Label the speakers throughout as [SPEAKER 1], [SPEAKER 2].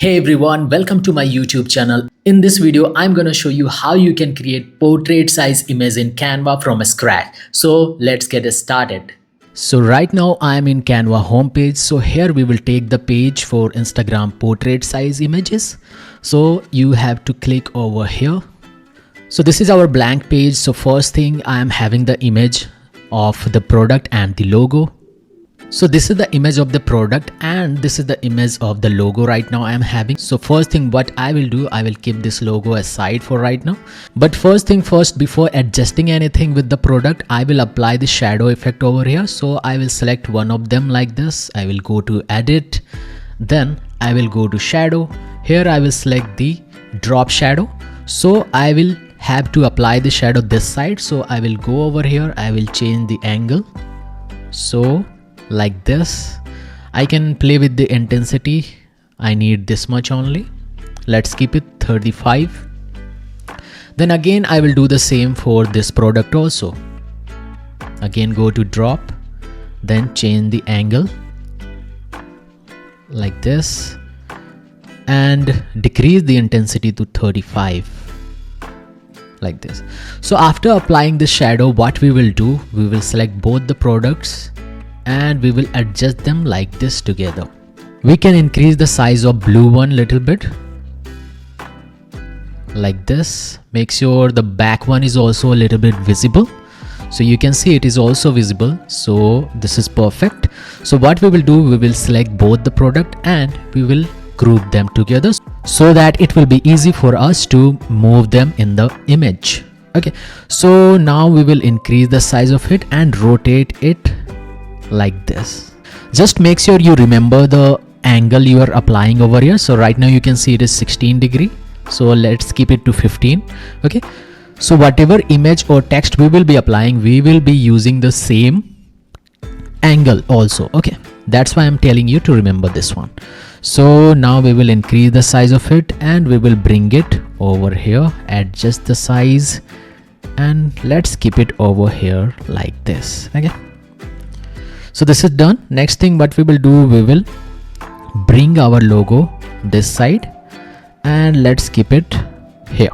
[SPEAKER 1] Hey everyone, welcome to my YouTube channel. In this video, I'm gonna show you how you can create portrait size image in Canva from scratch. So let's get started. So right now I'm in Canva homepage. So here we will take the page for Instagram portrait size images. So you have to click over here. So this is our blank page. So first thing, I am having the image of the product and the logo. So this is the image of the product and this is the image of the logo right now I am having. So first thing what I will do, I will keep this logo aside for right now. But first thing first, before adjusting anything with the product, I will apply the shadow effect over here. So I will select one of them like this. I will go to edit. Then I will go to shadow. Here I will select the drop shadow. So I will have to apply the shadow this side. So I will go over here. I will change the angle. So like this, I can play with the intensity. I need this much only. Let's keep it 35. Then again I will do the same for this product also. Again go to drop, then change the angle like this and decrease the intensity to 35 like this. So after applying the shadow, what we will do, we will select both the products and we will adjust them like this together. We can increase the size of blue one little bit like this. Make sure the back one is also a little bit visible. So you can see it is also visible. So this is perfect. So what we will do, we will select both the product and we will group them together so that it will be easy for us to move them in the image. Okay, so now we will increase the size of it and rotate it like this. Just make sure you remember the angle you are applying over here. So right now you can see it is 16 degree. So let's keep it to 15. Okay, so whatever image or text we will be applying, we will be using the same angle also. Okay, that's why I'm telling you to remember this one. So now we will increase the size of it and we will bring it over here, adjust the size, and let's keep it over here like this. Okay, so this is done. Next thing what we will do, we will bring our logo this side and let's keep it here.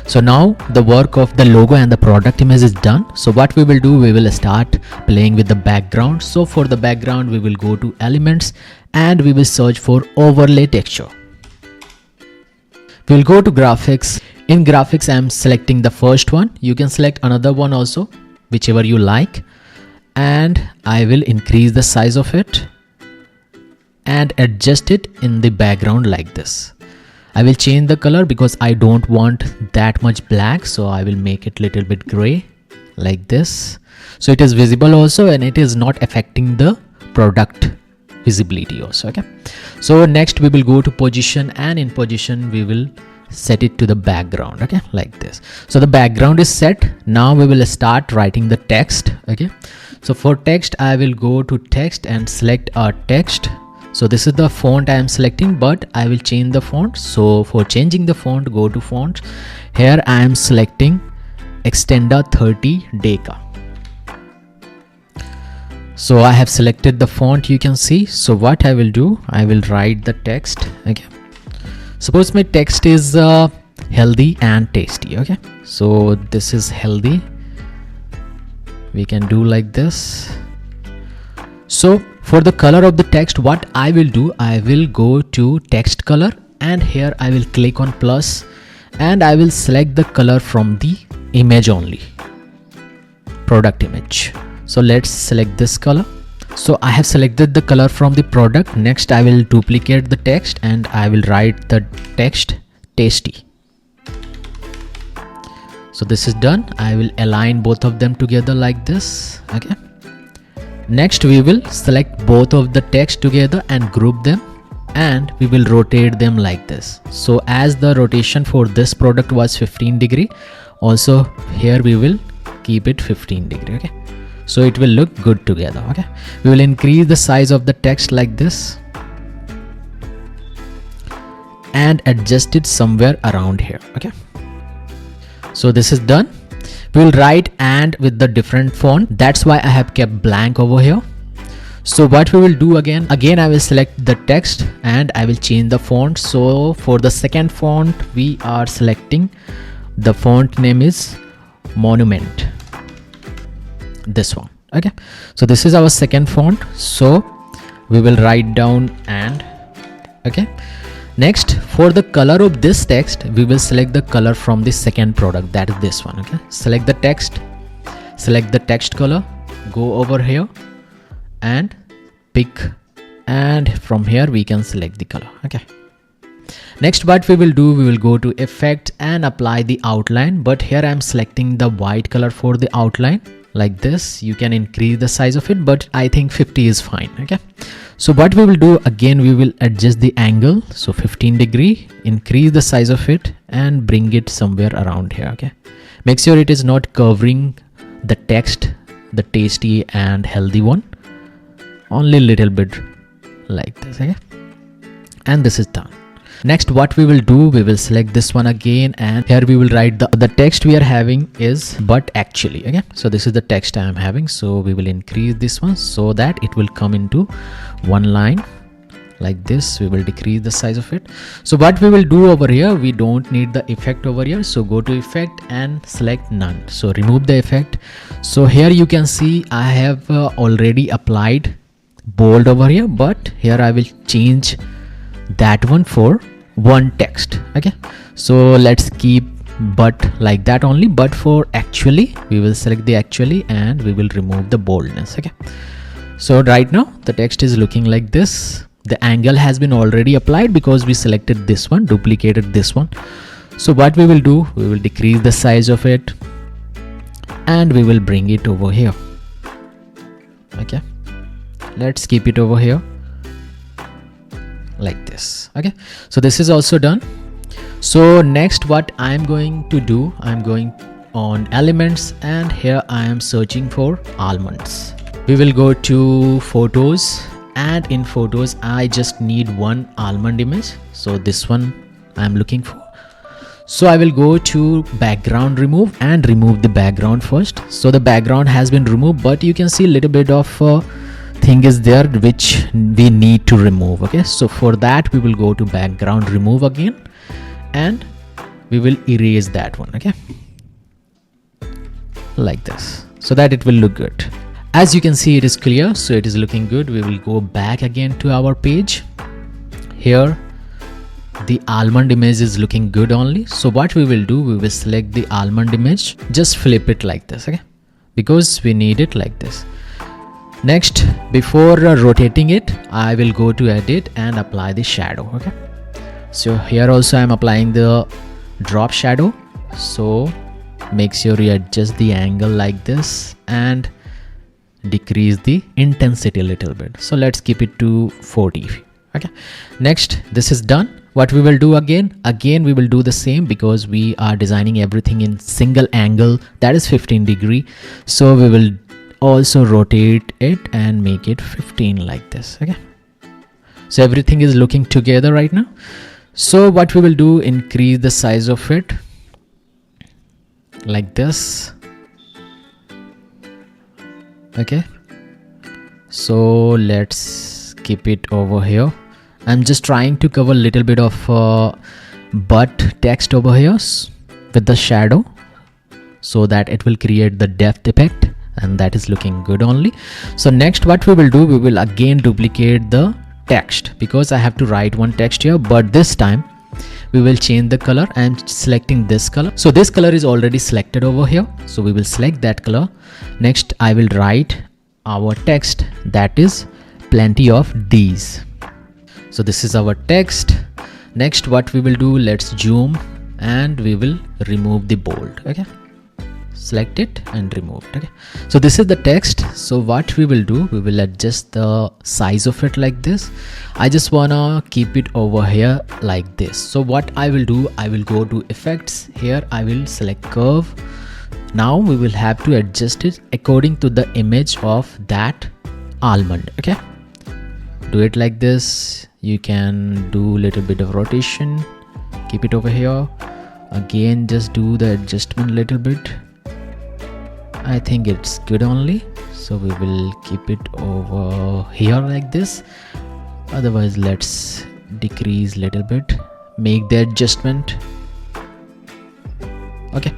[SPEAKER 1] So now the work of the logo and the product image is done. So what we will do, we will start playing with the background. So for the background, we will go to elements and we will search for overlay texture. We will go to graphics. In graphics, I am selecting the first one. You can select another one also, whichever you like. And I will increase the size of it and adjust it in the background like this. I will change the color because I don't want that much black, so I will make it little bit gray like this. So it is visible also and it is not affecting the product visibility also. Okay, so next we will go to position and in position we will set it to the background. Okay, like this. So the background is set. Now we will start writing the text. Okay, so for text I will go to text and select a text. So this is the font I am selecting, but I will change the font. So for changing the font, go to font. Here I am selecting Extenda 30 Deca. So I have selected the font, you can see. So what I will do, I will write the text. Okay, suppose my text is healthy and tasty. Okay, so this is healthy. We can do like this. So for the color of the text, what I will do, I will go to text color and here I will click on plus and I will select the color from the image only, product image. So let's select this color. So I have selected the color from the product. Next I will duplicate the text and I will write the text tasty. So this is done. I will align both of them together like this. Okay, next we will select both of the text together and group them and we will rotate them like this. So as the rotation for this product was 15 degree, also here we will keep it 15 degree. Okay, so it will look good together. Okay, we will increase the size of the text like this and adjust it somewhere around here. Okay, so this is done. We will write and with the different font. That's why I have kept blank over here. So what we will do again I will select the text and I will change the font. So for the second font we are selecting the font name is Monument, this one. Okay, so this is our second font, so we will write down and okay. Next, for the color of this text we will select the color from the second product, that is this one. Okay, select the text, select the text color, go over here and pick, and from here we can select the color. Okay, next what we will do, we will go to effect and apply the outline, but here I am selecting the white color for the outline like this. You can increase the size of it, but I think 50 is fine. Okay, so what we will do again, we will adjust the angle, so 15 degree, increase the size of it and bring it somewhere around here. Okay, make sure it is not covering the text, the tasty and healthy one, only a little bit like this. Okay, and this is done. Next what we will do, we will select this one again, and here we will write the text we are having is but actually. Okay, so this is the text I am having, so we will increase this one so that it will come into one line like this. We will decrease the size of it. So what we will do over here, we don't need the effect over here, so go to effect and select none, so remove the effect. So here you can see I have already applied bold over here, but here I will change that one for one text. Okay, so let's keep but like that only, but for actually we will select the actually and we will remove the boldness. Okay, so right now the text is looking like this. The angle has been already applied because we selected this one, duplicated this one. So what we will do, we will decrease the size of it and we will bring it over here. Okay, let's keep it over here like this. Okay, so this is also done. So next what I'm going to do, I'm going on elements and here I am searching for almonds. We will go to photos, and in photos I just need one almond image, so this one I'm looking for. So I will go to background remove and remove the background first. So the background has been removed, but you can see a little bit of thing is there which we need to remove. Okay, so for that we will go to background remove again and we will erase that one. Okay, like this, so that it will look good. As you can see it is clear, so it is looking good. We will go back again to our page. Here the almond image is looking good only, so what we will do, we will select the almond image, just flip it like this. Okay, because we need it like this. Next, before rotating it, I will go to edit and apply the shadow. Okay, so here also I am applying the drop shadow, so make sure you adjust the angle like this and decrease the intensity a little bit. So let's keep it to 40. Okay, next, this is done. What we will do again we will do the same because we are designing everything in single angle, that is 15 degree. So we will also rotate it and make it 15 like this. Okay, so everything is looking together right now. So what we will do, increase the size of it like this. Okay, so let's keep it over here. I'm just trying to cover a little bit of but text over here with the shadow so that it will create the depth effect, and that is looking good only. So next what we will do, we will again duplicate the text because I have to write one text here, but this time we will change the color. I am selecting this color, so this color is already selected over here, so we will select that color. Next I will write our text, that is plenty of D's. So this is our text. Next what we will do, let's zoom and we will remove the bold. Okay, select it and remove it. Okay, so this is the text. So what we will do, we will adjust the size of it like this. I just wanna keep it over here like this. So what I will do, I will go to effects. Here I will select curve. Now we will have to adjust it according to the image of that almond. Okay, do it like this. You can do a little bit of rotation, keep it over here again, just do the adjustment a little bit. I think it's good only, so we will keep it over here like this. Otherwise, let's decrease little bit, make the adjustment. Okay,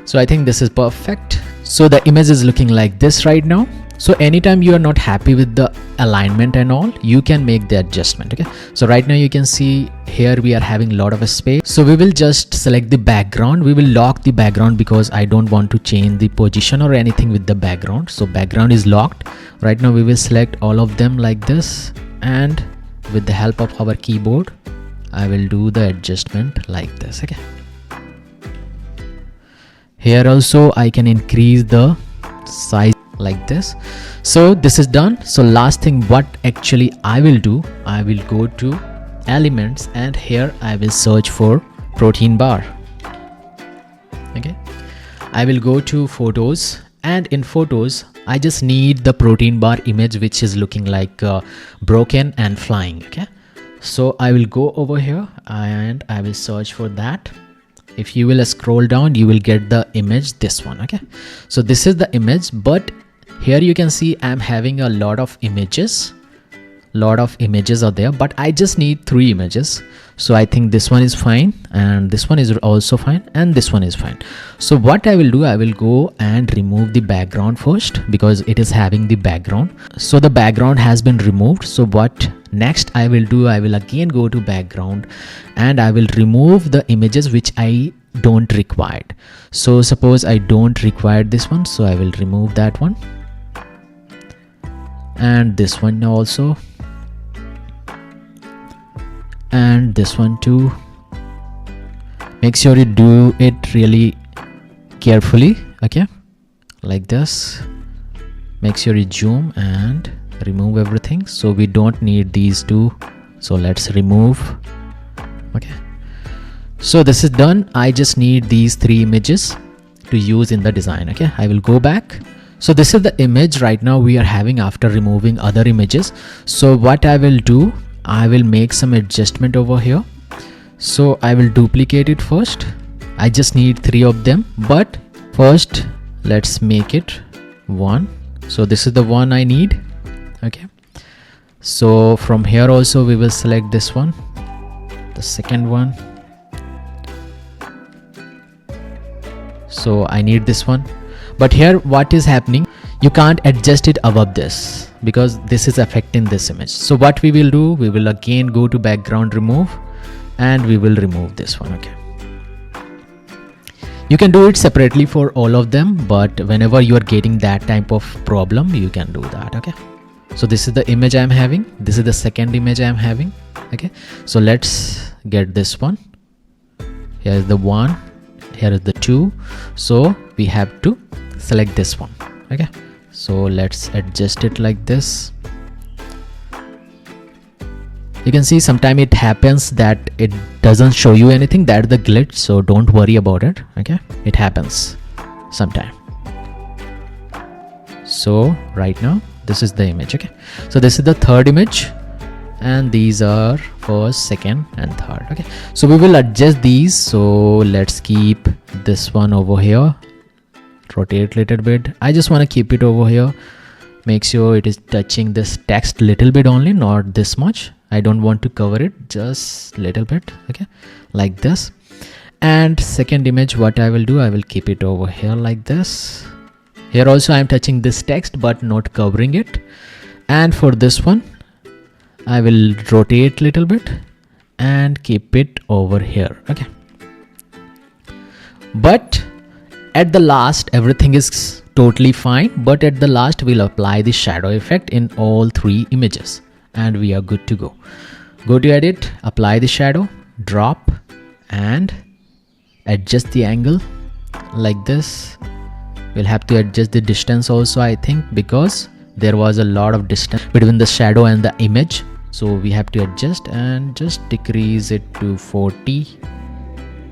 [SPEAKER 1] so I think this is perfect. So the image is looking like this right now. So anytime you are not happy with the alignment and all, you can make the adjustment. Okay, so right now you can see here we are having a lot of a space. So we will just select the background. We will lock the background because I don't want to change the position or anything with the background. So background is locked. Right now we will select all of them like this, and with the help of our keyboard, I will do the adjustment like this. Okay, here also I can increase the size like this. So this is done. So last thing what actually I will do, I will go to elements, and here I will search for protein bar. Okay, I will go to photos, and in photos I just need the protein bar image which is looking like broken and flying. Okay, so I will go over here and I will search for that. If you will scroll down, you will get the image, this one. Okay, so this is the image, but here you can see I'm having a lot of images are there, but I just need 3 images. So I think this one is fine, and this one is also fine, and this one is fine. So what I will do, I will go and remove the background first because it is having the background. So the background has been removed. So what next I will do, I will again go to background and I will remove the images which I don't require. So suppose I don't require this one, so I will remove that one, and this one also, and this one too. Make sure you do it really carefully. Okay, like this. Make sure you zoom and remove everything. So we don't need these two, so let's remove. Okay, so this is done. I just need these 3 images to use in the design. Okay, I will go back. So this is the image right now we are having after removing other images. So what I will do, I will make some adjustment over here. So I will duplicate it first. I just need 3 of them, but first let's make it 1. So this is the one I need. Okay, so from here also we will select this one, the second one. So I need this one, but here what is happening, you can't adjust it above this because this is affecting this image. So what we will do, we will again go to background, remove, and we will remove this one. Okay, you can do it separately for all of them, but whenever you are getting that type of problem, you can do that. Okay, so this is the image I am having, this is the second image I am having. Okay, so let's get this one. Here is the 1, here is the 2. So we have to select this one. Okay, so let's adjust it like this. You can see sometime it happens that it doesn't show you anything. That's the glitch, so don't worry about it. Okay, it happens sometime. So right now this is the image. Okay, so this is the third image, and these are first, second, and third. Okay, so we will adjust these. So let's keep this one over here, rotate a little bit. I just want to keep it over here. Make sure it is touching this text little bit only, not this much. I don't want to cover it, just little bit. Okay, like this. And second image, what I will do, I will keep it over here like this. Here also I am touching this text but not covering it. And for this one, I will rotate little bit and keep it over here. Okay, but at the last everything is totally fine, but at the last we'll apply the shadow effect in all 3 images and we are good to go. Go to edit, apply the shadow, drop, and adjust the angle like this. We'll have to adjust the distance also, I think, because there was a lot of distance between the shadow and the image. So we have to adjust and just decrease it to 40.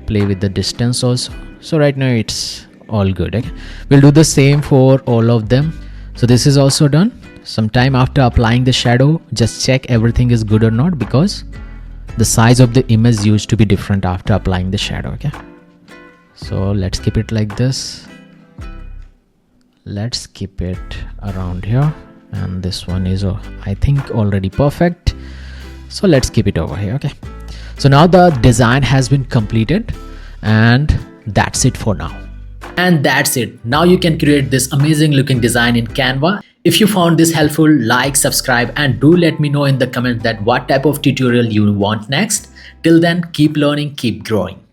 [SPEAKER 1] Play with the distance also. So right now it's all good. Okay, we'll do the same for all of them. So this is also done. Sometime after applying the shadow, just check everything is good or not, because the size of the image used to be different after applying the shadow. Okay, so let's keep it like this. let's keep it around here, and this one is I think already perfect, so let's keep it over here. Okay, so now the design has been completed, and that's it for now. And that's it. Now you can create this amazing looking design in Canva. If you found this helpful, like, subscribe, and do let me know in the comments that what type of tutorial you want next. Till then, keep learning, keep growing.